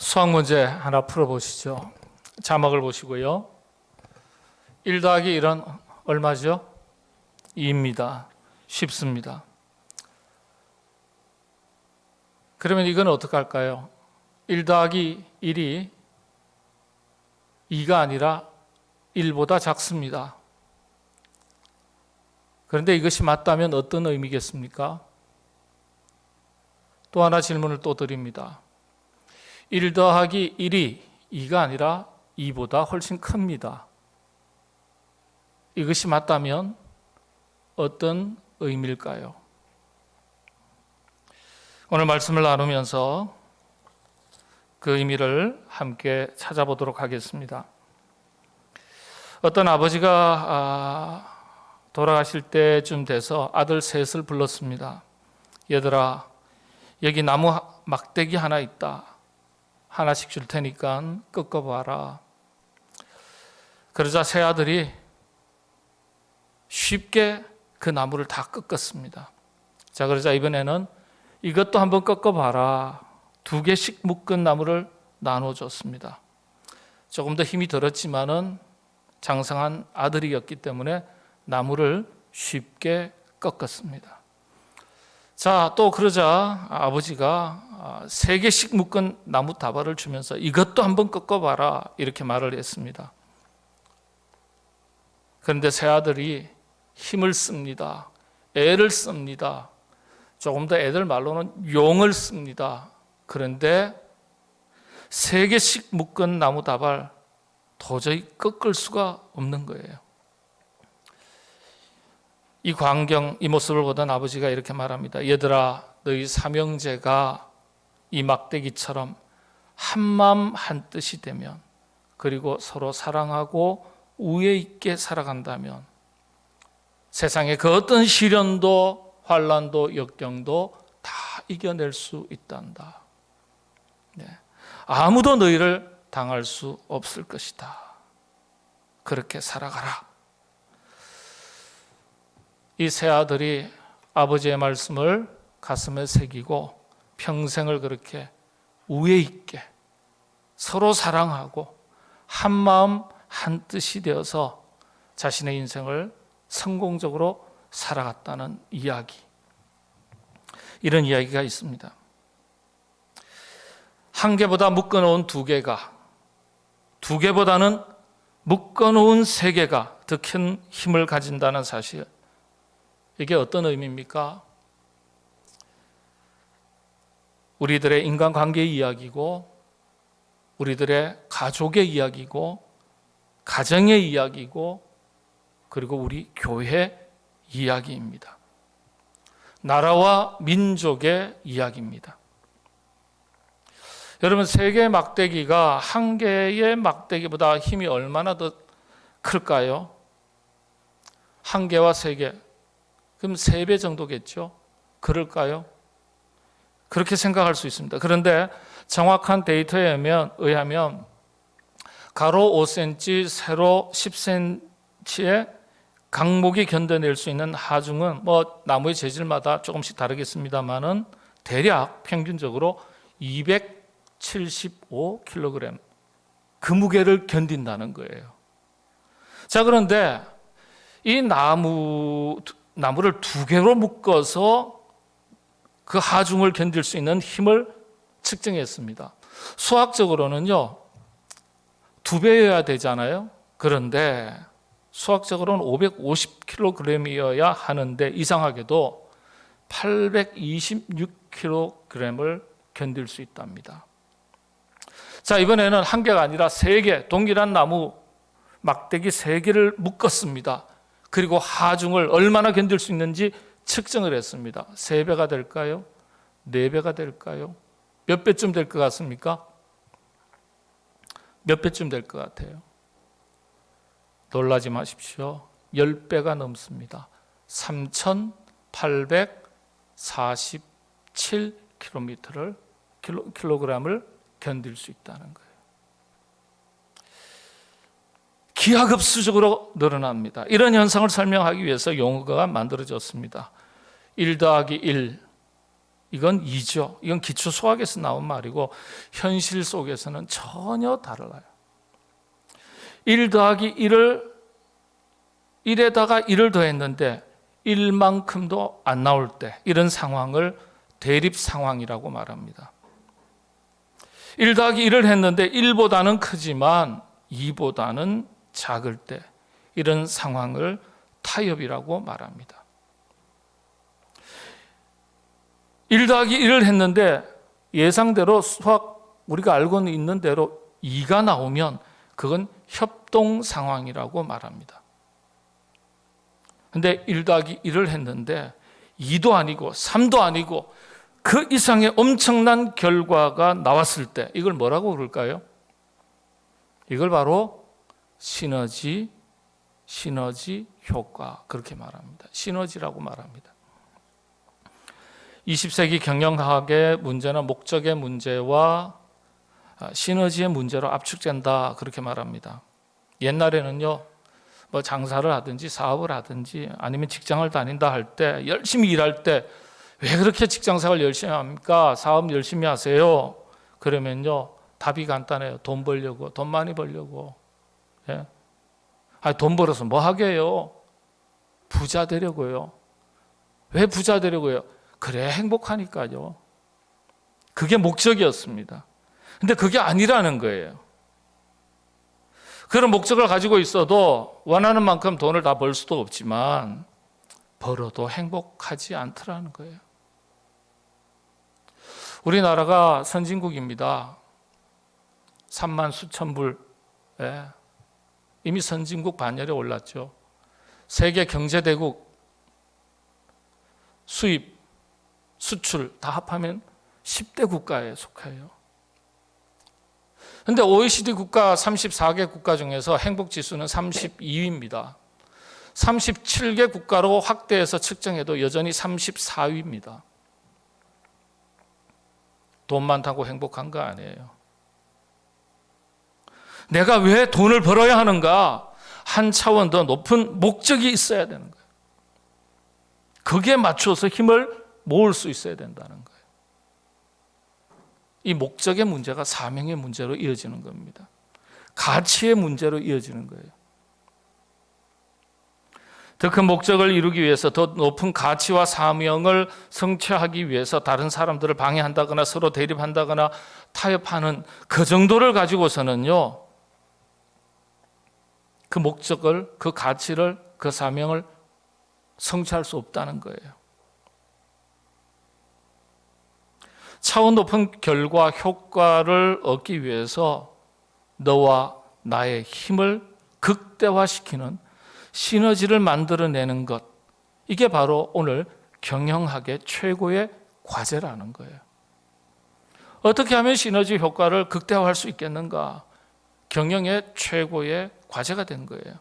수학 문제 하나 풀어보시죠. 자막을 보시고요. 1 더하기 1은 얼마죠? 2입니다. 쉽습니다. 그러면 이건 어떻게 할까요? 1 더하기 1이 2가 아니라 1보다 작습니다. 그런데 이것이 맞다면 어떤 의미겠습니까? 또 하나 질문을 또 드립니다. 1 더하기 1이 2가 아니라 2보다 훨씬 큽니다. 이것이 맞다면 어떤 의미일까요? 오늘 말씀을 나누면서 그 의미를 함께 찾아보도록 하겠습니다. 어떤 아버지가 돌아가실 때쯤 돼서 아들 셋을 불렀습니다. 얘들아, 여기 나무 막대기 하나 있다. 하나씩 줄 테니까 꺾어봐라. 그러자 세 아들이 쉽게 그 나무를 다 꺾었습니다. 자, 그러자 이번에는 이것도 한번 꺾어봐라. 2개씩 묶은 나무를 나눠줬습니다. 조금 더 힘이 들었지만은 장성한 아들이었기 때문에 나무를 쉽게 꺾었습니다. 자, 또 그러자 아버지가 3개씩 묶은 나무 다발을 주면서 이것도 한번 꺾어봐라 이렇게 말을 했습니다. 그런데 세 아들이 힘을 씁니다. 애를 씁니다. 조금 더 애들 말로는 용을 씁니다. 그런데 3개씩 묶은 나무 다발 도저히 꺾을 수가 없는 거예요. 이 광경, 이 모습을 보던 아버지가 이렇게 말합니다. 얘들아, 너희 삼형제가 이 막대기처럼 한마음 한뜻이 되면, 그리고 서로 사랑하고 우애 있게 살아간다면 세상의 그 어떤 시련도 환난도 역경도 다 이겨낼 수 있단다. 아무도 너희를 당할 수 없을 것이다. 그렇게 살아가라. 이 세 아들이 아버지의 말씀을 가슴에 새기고 평생을 그렇게 우애 있게 서로 사랑하고 한마음 한뜻이 되어서 자신의 인생을 성공적으로 살아갔다는 이야기, 이런 이야기가 있습니다. 한 개보다 묶어놓은 2개가, 2개보다는 묶어놓은 3개가 더 큰 힘을 가진다는 사실, 이게 어떤 의미입니까? 우리들의 인간관계의 이야기고, 우리들의 가족의 이야기고, 가정의 이야기고, 그리고 우리 교회 이야기입니다. 나라와 민족의 이야기입니다. 여러분, 3개의 막대기가 1개의 막대기보다 힘이 얼마나 더 클까요? 1개와 3개, 그럼 3배 정도겠죠? 그럴까요? 그렇게 생각할 수 있습니다. 그런데 정확한 데이터에 의하면 가로 5cm, 세로 10cm의 강목이 견뎌낼 수 있는 하중은 나무의 재질마다 조금씩 다르겠습니다만은 대략 평균적으로 275kg, 그 무게를 견딘다는 거예요. 자, 그런데 이 나무를 2개로 묶어서 그 하중을 견딜 수 있는 힘을 측정했습니다. 수학적으로는요, 2배여야 되잖아요. 그런데 수학적으로는 550kg이어야 하는데 이상하게도 826kg을 견딜 수 있답니다. 자, 이번에는 1개가 아니라 3개, 동일한 나무 막대기 3개를 묶었습니다. 그리고 하중을 얼마나 견딜 수 있는지 측정을 했습니다. 3배가 될까요? 4배가 될까요? 몇 배쯤 될 것 같습니까? 몇 배쯤 될 것 같아요? 놀라지 마십시오. 10배가 넘습니다. 3,847kg을 견딜 수 있다는 거예요. 기하급수적으로 늘어납니다. 이런 현상을 설명하기 위해서 용어가 만들어졌습니다. 1 더하기 1, 이건 이죠. 이건 기초 수학에서 나온 말이고 현실 속에서는 전혀 달라요. 1 더하기 1에다가 1을 더했는데 1만큼도 안 나올 때 이런 상황을 대립 상황이라고 말합니다. 1 더하기 1을 했는데 1보다는 크지만 2보다는 작을 때 이런 상황을 타협이라고 말합니다. 1 더하기 1을 했는데 예상대로 수학 우리가 알고 있는 대로 2가 나오면 그건 협동 상황이라고 말합니다. 근데 1 더하기 1을 했는데 2도 아니고 3도 아니고 그 이상의 엄청난 결과가 나왔을 때 이걸 뭐라고 그럴까요? 이걸 바로 시너지 효과 그렇게 말합니다. 시너지라고 말합니다. 20세기 경영학의 문제는 목적의 문제와 시너지의 문제로 압축된다 그렇게 말합니다. 옛날에는요, 뭐 장사를 하든지 사업을 하든지 아니면 직장을 다닌다 할 때 열심히 일할 때 왜 그렇게 직장 생활 열심히 합니까? 사업 열심히 하세요. 그러면요, 답이 간단해요. 돈 벌려고, 돈 많이 벌려고. 예? 돈 벌어서 뭐 하게요? 부자 되려고요. 왜 부자 되려고요? 그래 행복하니까요. 그게 목적이었습니다. 근데 그게 아니라는 거예요. 그런 목적을 가지고 있어도 원하는 만큼 돈을 다 벌 수도 없지만 벌어도 행복하지 않더라는 거예요. 우리나라가 선진국입니다. 3만 수천 불. 이미 선진국 반열에 올랐죠. 세계 경제대국 수입, 수출 다 합하면 10대 국가에 속해요. 그런데 OECD 국가 34개 국가 중에서 행복지수는 32위입니다. 37개 국가로 확대해서 측정해도 여전히 34위입니다. 돈 많다고 행복한 거 아니에요. 내가 왜 돈을 벌어야 하는가? 한 차원 더 높은 목적이 있어야 되는 거예요. 거기에 맞춰서 힘을 모을 수 있어야 된다는 거예요. 이 목적의 문제가 사명의 문제로 이어지는 겁니다. 가치의 문제로 이어지는 거예요. 더 큰 목적을 이루기 위해서 더 높은 가치와 사명을 성취하기 위해서 다른 사람들을 방해한다거나 서로 대립한다거나 타협하는 그 정도를 가지고서는요, 그 목적을, 그 가치를, 그 사명을 성취할 수 없다는 거예요. 차원 높은 결과, 효과를 얻기 위해서 너와 나의 힘을 극대화시키는 시너지를 만들어내는 것, 이게 바로 오늘 경영학의 최고의 과제라는 거예요. 어떻게 하면 시너지 효과를 극대화할 수 있겠는가? 경영의 최고의 과제가 된 거예요.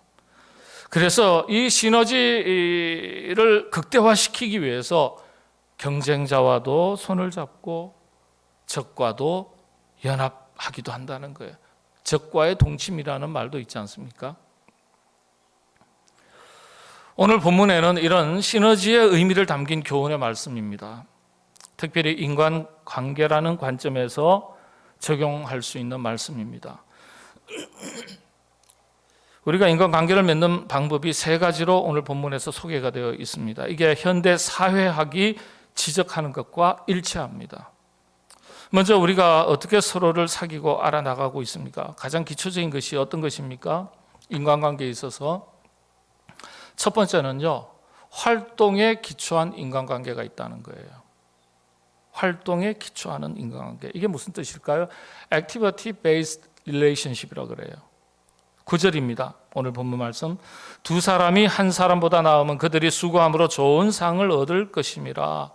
그래서 이 시너지를 극대화시키기 위해서 경쟁자와도 손을 잡고 적과도 연합하기도 한다는 거예요. 적과의 동침이라는 말도 있지 않습니까? 오늘 본문에는 이런 시너지의 의미를 담긴 교훈의 말씀입니다. 특별히 인간관계라는 관점에서 적용할 수 있는 말씀입니다. 우리가 인간관계를 맺는 방법이 세 가지로 오늘 본문에서 소개가 되어 있습니다. 이게 현대 사회학이 지적하는 것과 일치합니다. 먼저 우리가 어떻게 서로를 사귀고 알아나가고 있습니까? 가장 기초적인 것이 어떤 것입니까? 인간관계에 있어서 첫 번째는요, 활동에 기초한 인간관계가 있다는 거예요. 활동에 기초하는 인간관계. 이게 무슨 뜻일까요? Activity Based Relationship이라고 그래요. 9절입니다. 오늘 본문 말씀. 두 사람이 한 사람보다 나으면 그들이 수고함으로 좋은 상을 얻을 것임이라.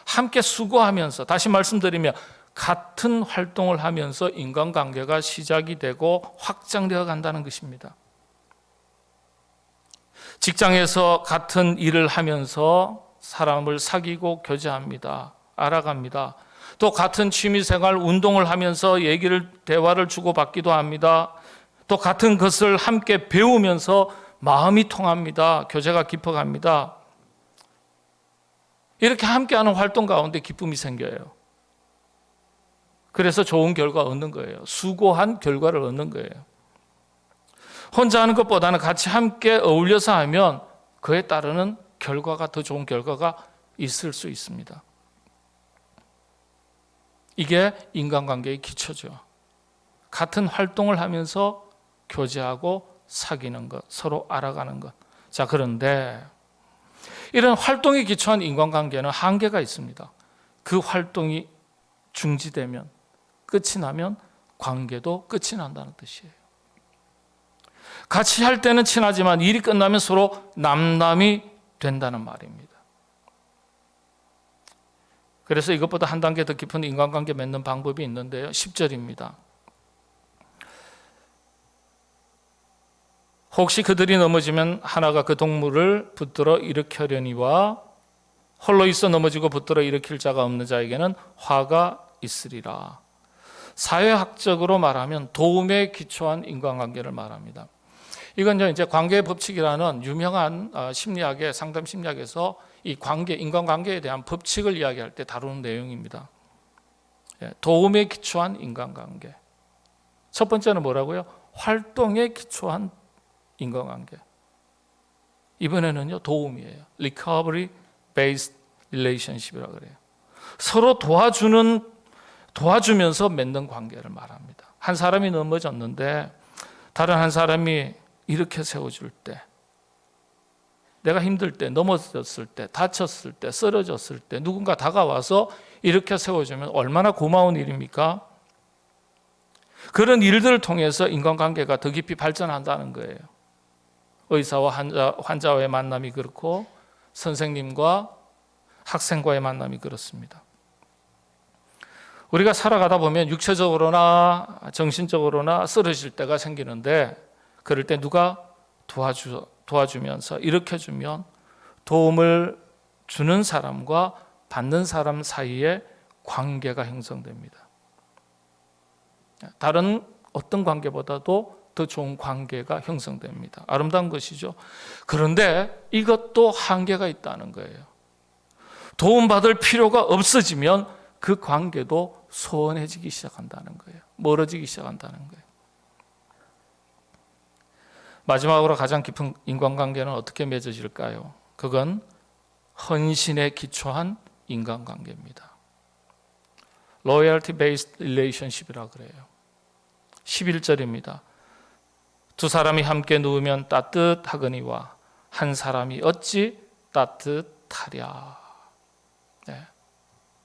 함께 수고하면서, 다시 말씀드리면 같은 활동을 하면서 인간관계가 시작이 되고 확장되어 간다는 것입니다. 직장에서 같은 일을 하면서 사람을 사귀고 교제합니다. 알아갑니다. 또 같은 취미생활, 운동을 하면서 대화를 주고받기도 합니다. 또 같은 것을 함께 배우면서 마음이 통합니다. 교제가 깊어갑니다. 이렇게 함께하는 활동 가운데 기쁨이 생겨요. 그래서 좋은 결과 얻는 거예요. 수고한 결과를 얻는 거예요. 혼자 하는 것보다는 같이 함께 어울려서 하면 그에 따르는 결과가 더 좋은 결과가 있을 수 있습니다. 이게 인간관계의 기초죠. 같은 활동을 하면서 교제하고 사귀는 것, 서로 알아가는 것. 자, 그런데 이런 활동에 기초한 인간관계는 한계가 있습니다. 그 활동이 중지되면, 끝이 나면 관계도 끝이 난다는 뜻이에요. 같이 할 때는 친하지만 일이 끝나면 서로 남남이 된다는 말입니다. 그래서 이것보다 한 단계 더 깊은 인간관계 맺는 방법이 있는데요. 10절입니다. 혹시 그들이 넘어지면 하나가 그 동물을 붙들어 일으켜려니와 홀로 있어 넘어지고 붙들어 일으킬 자가 없는 자에게는 화가 있으리라. 사회학적으로 말하면 도움에 기초한 인간관계를 말합니다. 이건 이제 관계의 법칙이라는 유명한 심리학의 상담 심리학에서 이 관계, 인간관계에 대한 법칙을 이야기할 때 다루는 내용입니다. 도움에 기초한 인간관계. 첫 번째는 뭐라고요? 활동에 기초한 인간관계. 이번에는요, 도움이에요. Recovery based relationship이라고 그래요. 서로 도와주면서 맺는 관계를 말합니다. 한 사람이 넘어졌는데 다른 한 사람이 일으켜 세워줄 때, 내가 힘들 때, 넘어졌을 때, 다쳤을 때, 쓰러졌을 때 누군가 다가와서 일으켜 세워주면 얼마나 고마운 일입니까? 그런 일들을 통해서 인간관계가 더 깊이 발전한다는 거예요. 의사와 환자와의 만남이 그렇고 선생님과 학생과의 만남이 그렇습니다. 우리가 살아가다 보면 육체적으로나 정신적으로나 쓰러질 때가 생기는데 그럴 때 누가 도와주면서 일으켜주면 도움을 주는 사람과 받는 사람 사이에 관계가 형성됩니다. 다른 어떤 관계보다도 더 좋은 관계가 형성됩니다. 아름다운 것이죠. 그런데 이것도 한계가 있다는 거예요. 도움받을 필요가 없어지면 그 관계도 소원해지기 시작한다는 거예요. 멀어지기 시작한다는 거예요. 마지막으로 가장 깊은 인간관계는 어떻게 맺어질까요? 그건 헌신에 기초한 인간관계입니다. Loyalty based relationship이라고 그래요. 11절입니다. 두 사람이 함께 누우면 따뜻하거니와 한 사람이 어찌 따뜻하랴. 네.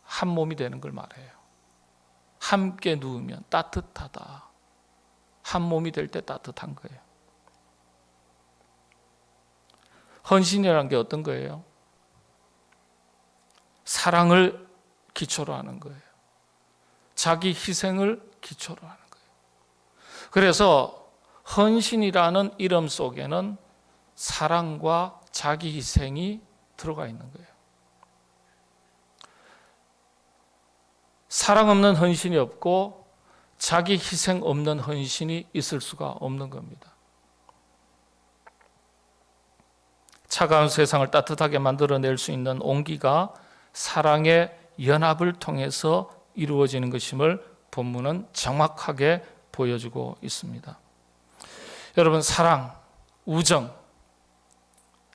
한 몸이 되는 걸 말해요. 함께 누우면 따뜻하다. 한 몸이 될 때 따뜻한 거예요. 헌신이라는 게 어떤 거예요? 사랑을 기초로 하는 거예요. 자기 희생을 기초로 하는 거예요. 그래서 헌신이라는 이름 속에는 사랑과 자기 희생이 들어가 있는 거예요. 사랑 없는 헌신이 없고 자기 희생 없는 헌신이 있을 수가 없는 겁니다. 차가운 세상을 따뜻하게 만들어낼 수 있는 온기가 사랑의 연합을 통해서 이루어지는 것임을 본문은 정확하게 보여주고 있습니다. 여러분, 사랑, 우정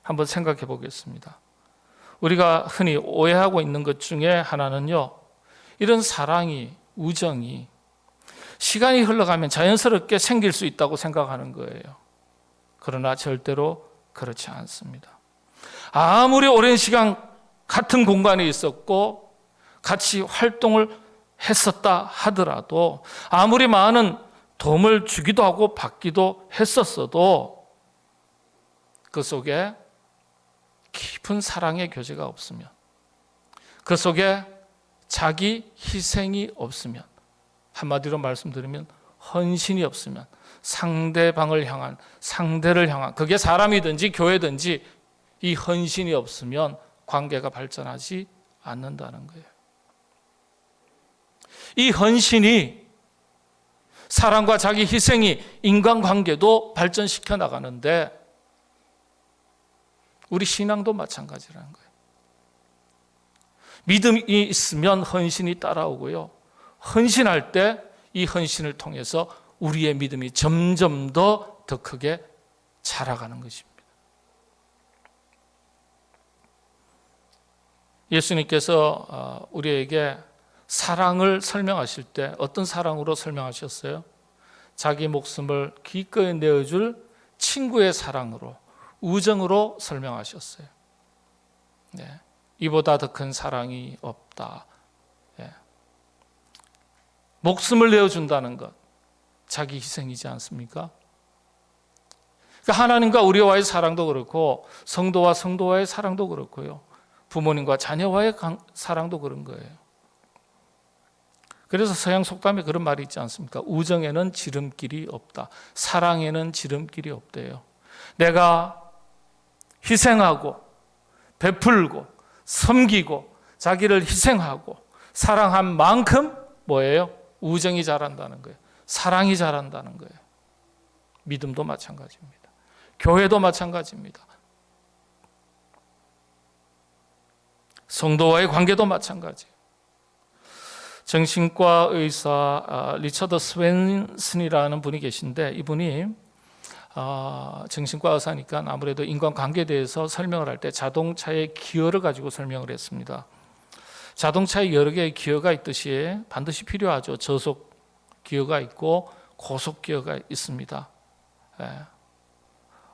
한번 생각해 보겠습니다. 우리가 흔히 오해하고 있는 것 중에 하나는요, 이런 사랑이, 우정이 시간이 흘러가면 자연스럽게 생길 수 있다고 생각하는 거예요. 그러나 절대로 그렇지 않습니다. 아무리 오랜 시간 같은 공간에 있었고 같이 활동을 했었다 하더라도, 아무리 많은 도움을 주기도 하고 받기도 했었어도 그 속에 깊은 사랑의 교제가 없으면, 그 속에 자기 희생이 없으면, 한마디로 말씀드리면 헌신이 없으면, 상대방을 향한, 상대를 향한, 그게 사람이든지 교회든지 이 헌신이 없으면 관계가 발전하지 않는다는 거예요. 이 헌신이, 사랑과 자기 희생이 인간관계도 발전시켜 나가는데 우리 신앙도 마찬가지라는 거예요. 믿음이 있으면 헌신이 따라오고요. 헌신할 때 이 헌신을 통해서 우리의 믿음이 점점 더 크게 자라가는 것입니다. 예수님께서 우리에게 사랑을 설명하실 때 어떤 사랑으로 설명하셨어요? 자기 목숨을 기꺼이 내어줄 친구의 사랑으로, 우정으로 설명하셨어요. 네. 이보다 더 큰 사랑이 없다. 네. 목숨을 내어준다는 것, 자기 희생이지 않습니까? 그러니까 하나님과 우리와의 사랑도 그렇고 성도와 성도와의 사랑도 그렇고요. 부모님과 자녀와의 사랑도 그런 거예요. 그래서 서양 속담에 그런 말이 있지 않습니까? 우정에는 지름길이 없다. 사랑에는 지름길이 없대요. 내가 희생하고 베풀고 섬기고 자기를 희생하고 사랑한 만큼 뭐예요? 우정이 자란다는 거예요. 사랑이 자란다는 거예요. 믿음도 마찬가지입니다. 교회도 마찬가지입니다. 성도와의 관계도 마찬가지예요. 정신과 의사 리처드 스웬슨이라는 분이 계신데, 이분이 정신과 의사니까 아무래도 인간관계에 대해서 설명을 할 때 자동차의 기어를 가지고 설명을 했습니다. 자동차에 여러 개의 기어가 있듯이 반드시 필요하죠. 저속 기어가 있고 고속 기어가 있습니다.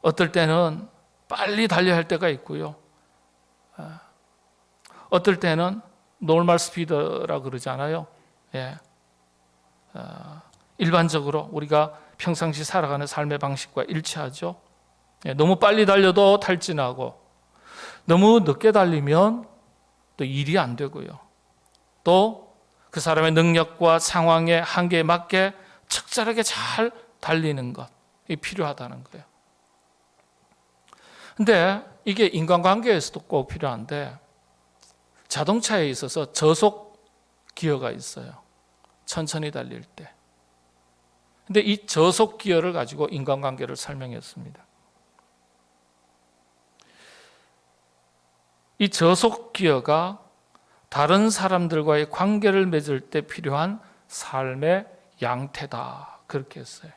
어떨 때는 빨리 달려야 할 때가 있고요. 어떨 때는 노멀 스피드라고 그러잖아요. 일반적으로 우리가 평상시 살아가는 삶의 방식과 일치하죠. 너무 빨리 달려도 탈진하고 너무 늦게 달리면 또 일이 안 되고요. 또 그 사람의 능력과 상황의 한계에 맞게 적절하게 잘 달리는 것이 필요하다는 거예요. 근데 이게 인간관계에서도 꼭 필요한데, 자동차에 있어서 저속 기어가 있어요. 천천히 달릴 때. 근데 이 저속 기어를 가지고 인간관계를 설명했습니다. 이 저속 기어가 다른 사람들과의 관계를 맺을 때 필요한 삶의 양태다, 그렇게 했어요.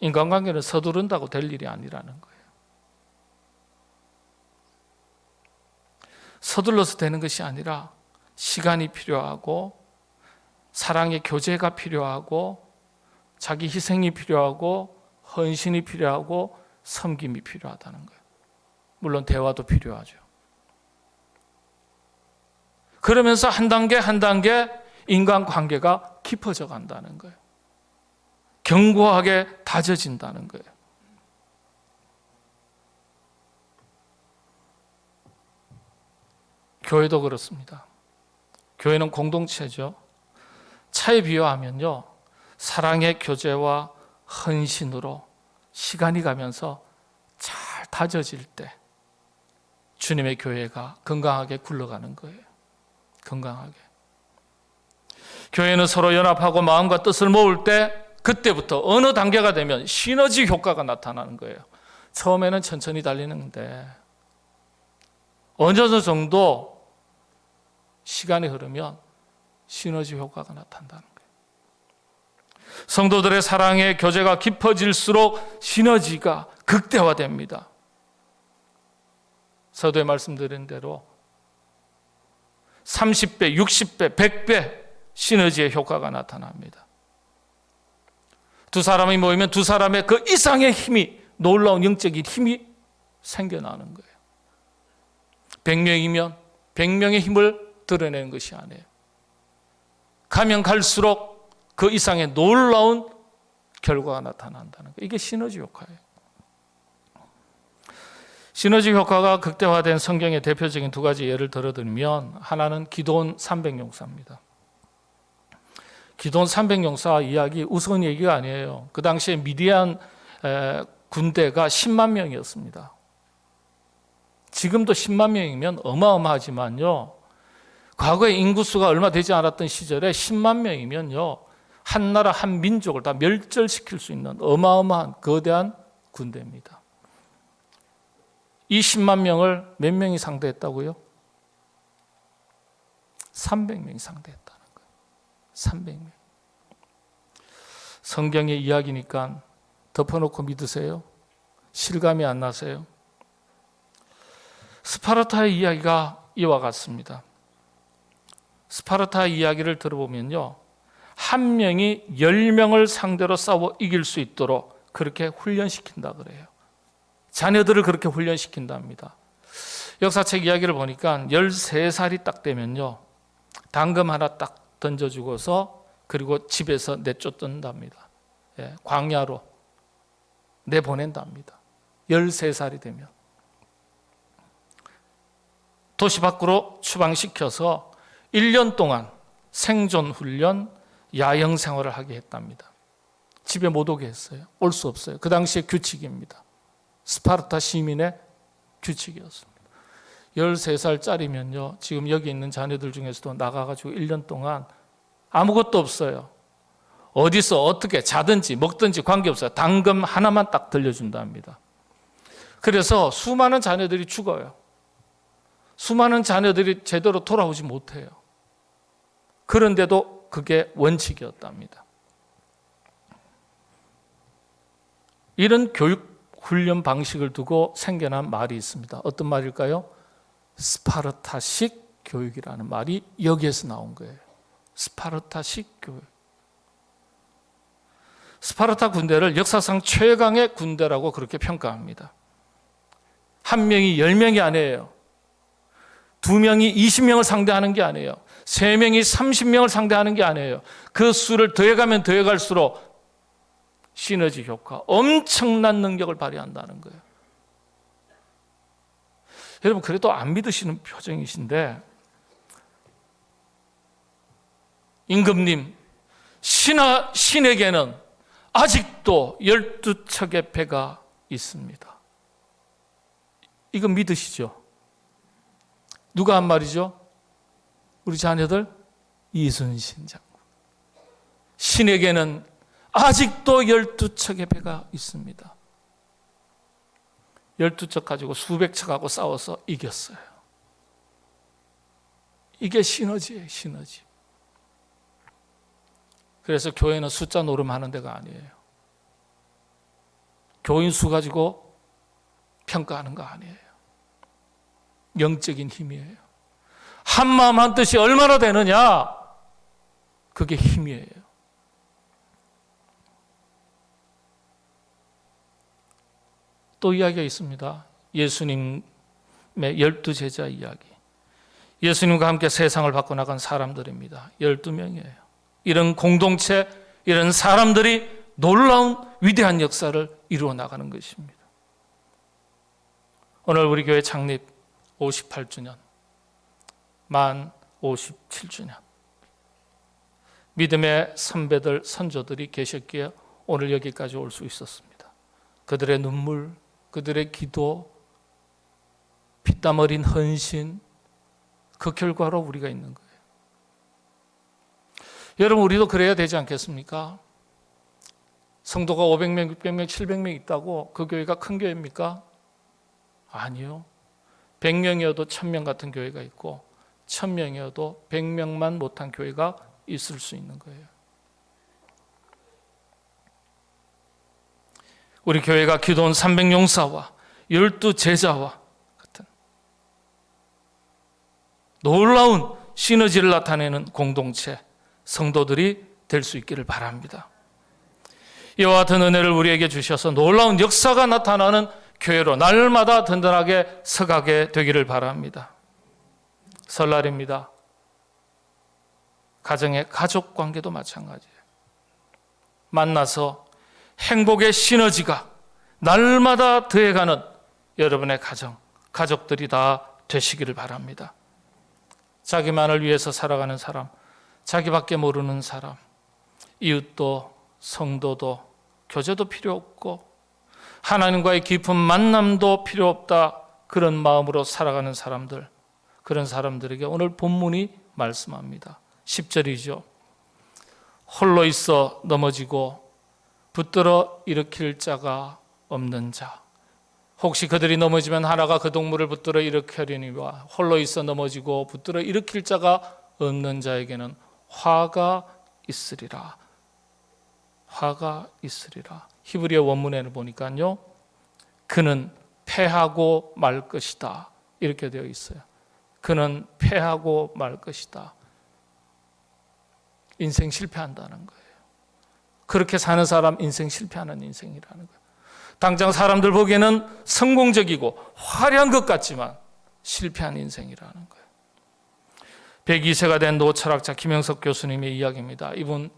인간관계는 서두른다고 될 일이 아니라는 거예요. 서둘러서 되는 것이 아니라 시간이 필요하고 사랑의 교제가 필요하고 자기 희생이 필요하고 헌신이 필요하고 섬김이 필요하다는 거예요. 물론 대화도 필요하죠. 그러면서 한 단계 한 단계 인간관계가 깊어져 간다는 거예요. 견고하게 다져진다는 거예요. 교회도 그렇습니다. 교회는 공동체죠. 차에 비유하면요, 사랑의 교제와 헌신으로 시간이 가면서 잘 다져질 때 주님의 교회가 건강하게 굴러가는 거예요. 건강하게. 교회는 서로 연합하고 마음과 뜻을 모을 때 그때부터 어느 단계가 되면 시너지 효과가 나타나는 거예요. 처음에는 천천히 달리는데 어느 정도 시간이 흐르면 시너지 효과가 나타난다는 거예요. 성도들의 사랑의 교제가 깊어질수록 시너지가 극대화됩니다. 서두에 말씀드린 대로 30배, 60배, 100배 시너지의 효과가 나타납니다. 두 사람이 모이면 두 사람의 그 이상의 힘이, 놀라운 영적인 힘이 생겨나는 거예요. 100명이면 100명의 힘을 드러내는 것이 아니에요. 가면 갈수록 그 이상의 놀라운 결과가 나타난다는 거예요. 이게 시너지 효과예요. 시너지 효과가 극대화된 성경의 대표적인 두 가지 예를 들어드리면, 하나는 기드온 300용사입니다. 기드온 300용사 이야기 우스운 얘기가 아니에요. 그 당시에 미디안 군대가 10만 명이었습니다. 지금도 10만 명이면 어마어마하지만요, 과거에 인구수가 얼마 되지 않았던 시절에 10만 명이면요, 한 나라 한 민족을 다 멸절시킬 수 있는 어마어마한 거대한 군대입니다. 이 10만 명을 몇 명이 상대했다고요? 300명이 상대했다는 거예요. 300명. 성경의 이야기니까 덮어놓고 믿으세요? 실감이 안 나세요? 스파르타의 이야기가 이와 같습니다. 스파르타 이야기를 들어보면요, 한 명이 10명을 상대로 싸워 이길 수 있도록 그렇게 훈련시킨다 그래요. 자녀들을 그렇게 훈련시킨답니다. 역사책 이야기를 보니까 13살이 딱 되면요, 당금 하나 딱 던져주고서 그리고 집에서 내쫓는답니다. 예, 광야로 내보낸답니다. 13살이 되면. 도시 밖으로 추방시켜서 1년 동안 생존 훈련, 야영 생활을 하게 했답니다. 집에 못 오게 했어요. 올 수 없어요. 그 당시에 규칙입니다. 스파르타 시민의 규칙이었습니다. 13살짜리면요, 지금 여기 있는 자녀들 중에서도 나가가지고 1년 동안 아무것도 없어요. 어디서 어떻게 자든지 먹든지 관계없어요. 당금 하나만 딱 들려준답니다. 그래서 수많은 자녀들이 죽어요. 수많은 자녀들이 제대로 돌아오지 못해요. 그런데도 그게 원칙이었답니다. 이런 교육 훈련 방식을 두고 생겨난 말이 있습니다. 어떤 말일까요? 스파르타식 교육이라는 말이 여기에서 나온 거예요. 스파르타식 교육. 스파르타 군대를 역사상 최강의 군대라고 그렇게 평가합니다. 한 명이 10명이 아니에요. 2명이 20명을 상대하는 게 아니에요. 3명이 30명을 상대하는 게 아니에요. 그 수를 더해가면 더해갈수록 시너지 효과, 엄청난 능력을 발휘한다는 거예요. 여러분, 그래도 안 믿으시는 표정이신데, 임금님, 신에게는 아직도 12척의 배가 있습니다. 이거 믿으시죠? 누가 한 말이죠? 우리 자녀들? 이순신 장군. 신에게는 아직도 12척의 배가 있습니다. 12척 가지고 수백 척하고 싸워서 이겼어요. 이게 시너지예요, 시너지. 그래서 교회는 숫자 노름하는 데가 아니에요. 교인 수 가지고 평가하는 거 아니에요. 영적인 힘이에요. 한 마음 한 뜻이 얼마나 되느냐, 그게 힘이에요. 또 이야기가 있습니다. 예수님의 12제자 이야기. 예수님과 함께 세상을 바꿔나간 사람들입니다. 12명이에요. 이런 공동체, 이런 사람들이 놀라운 위대한 역사를 이루어 나가는 것입니다. 오늘 우리 교회 창립 58주년, 만 57주년. 믿음의 선배들, 선조들이 계셨기에 오늘 여기까지 올 수 있었습니다. 그들의 눈물, 그들의 기도, 피땀 어린 헌신, 그 결과로 우리가 있는 거예요. 여러분, 우리도 그래야 되지 않겠습니까? 성도가 500명, 600명, 700명 있다고 그 교회가 큰 교회입니까? 아니요. 100명이어도 1000명 같은 교회가 있고 1000명이어도 100명만 못한 교회가 있을 수 있는 거예요. 우리 교회가 기도원 300용사와 12제자와 같은 놀라운 시너지를 나타내는 공동체, 성도들이 될 수 있기를 바랍니다. 이와 같은 은혜를 우리에게 주셔서 놀라운 역사가 나타나는 교회로 날마다 든든하게 서가게 되기를 바랍니다. 설날입니다. 가정의 가족 관계도 마찬가지예요. 만나서 행복의 시너지가 날마다 더해가는 여러분의 가정, 가족들이 다 되시기를 바랍니다. 자기만을 위해서 살아가는 사람, 자기밖에 모르는 사람, 이웃도 성도도 교제도 필요 없고 하나님과의 깊은 만남도 필요 없다, 그런 마음으로 살아가는 사람들, 그런 사람들에게 오늘 본문이 말씀합니다. 10절이죠. 홀로 있어 넘어지고 붙들어 일으킬 자가 없는 자, 혹시 그들이 넘어지면 하나가 그 동물을 붙들어 일으키려니와 홀로 있어 넘어지고 붙들어 일으킬 자가 없는 자에게는 화가 있으리라. 화가 있으리라. 히브리어 원문에는 보니까요, 그는 패하고 말 것이다 이렇게 되어 있어요. 그는 패하고 말 것이다. 인생 실패한다는 거예요. 그렇게 사는 사람 인생 실패하는 인생이라는 거예요. 당장 사람들 보기에는 성공적이고 화려한 것 같지만 실패한 인생이라는 거예요. 102세가 된 노철학자 김영석 교수님의 이야기입니다. 이분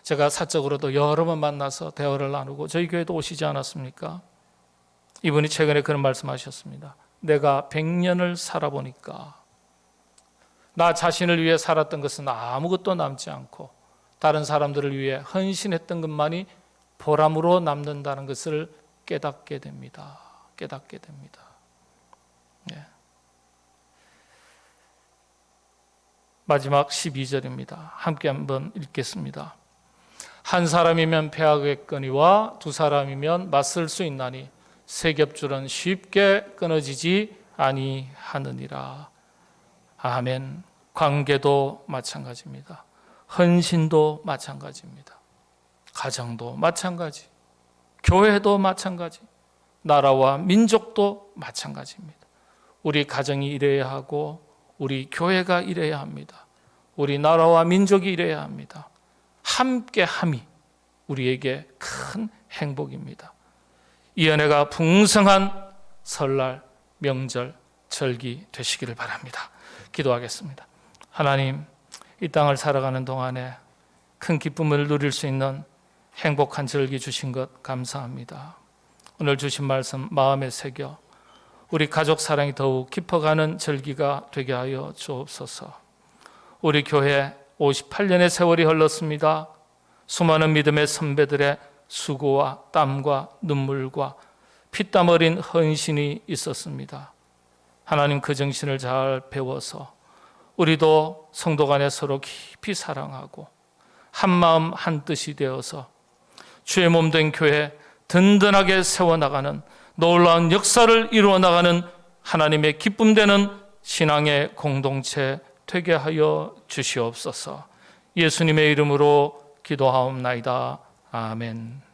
제가 사적으로도 여러 번 만나서 대화를 나누고 저희 교회도 오시지 않았습니까? 이분이 최근에 그런 말씀하셨습니다. 내가 100년을 살아보니까 나 자신을 위해 살았던 것은 아무것도 남지 않고 다른 사람들을 위해 헌신했던 것만이 보람으로 남는다는 것을 깨닫게 됩니다. 깨닫게 됩니다. 네. 마지막 12절입니다. 함께 한번 읽겠습니다. 한 사람이면 패하겠거니와 두 사람이면 맞설 수 있나니 세 겹줄은 쉽게 끊어지지 아니하느니라. 아멘. 관계도 마찬가지입니다. 헌신도 마찬가지입니다. 가정도 마찬가지, 교회도 마찬가지, 나라와 민족도 마찬가지입니다. 우리 가정이 이래야 하고 우리 교회가 이래야 합니다. 우리 나라와 민족이 이래야 합니다. 함께함이 우리에게 큰 행복입니다. 이 은혜가 풍성한 설날, 명절, 절기 되시기를 바랍니다. 기도하겠습니다. 하나님, 이 땅을 살아가는 동안에 큰 기쁨을 누릴 수 있는 행복한 절기 주신 것 감사합니다. 오늘 주신 말씀 마음에 새겨 우리 가족 사랑이 더욱 깊어가는 절기가 되게 하여 주옵소서. 우리 교회 58년의 세월이 흘렀습니다. 수많은 믿음의 선배들의 수고와 땀과 눈물과 피땀 어린 헌신이 있었습니다. 하나님, 그 정신을 잘 배워서 우리도 성도 간에 서로 깊이 사랑하고 한마음 한뜻이 되어서 주의 몸된 교회 든든하게 세워나가는 놀라운 역사를 이루어나가는 하나님의 기쁨되는 신앙의 공동체 되게 하여 주시옵소서. 예수님의 이름으로 기도하옵나이다. 아멘.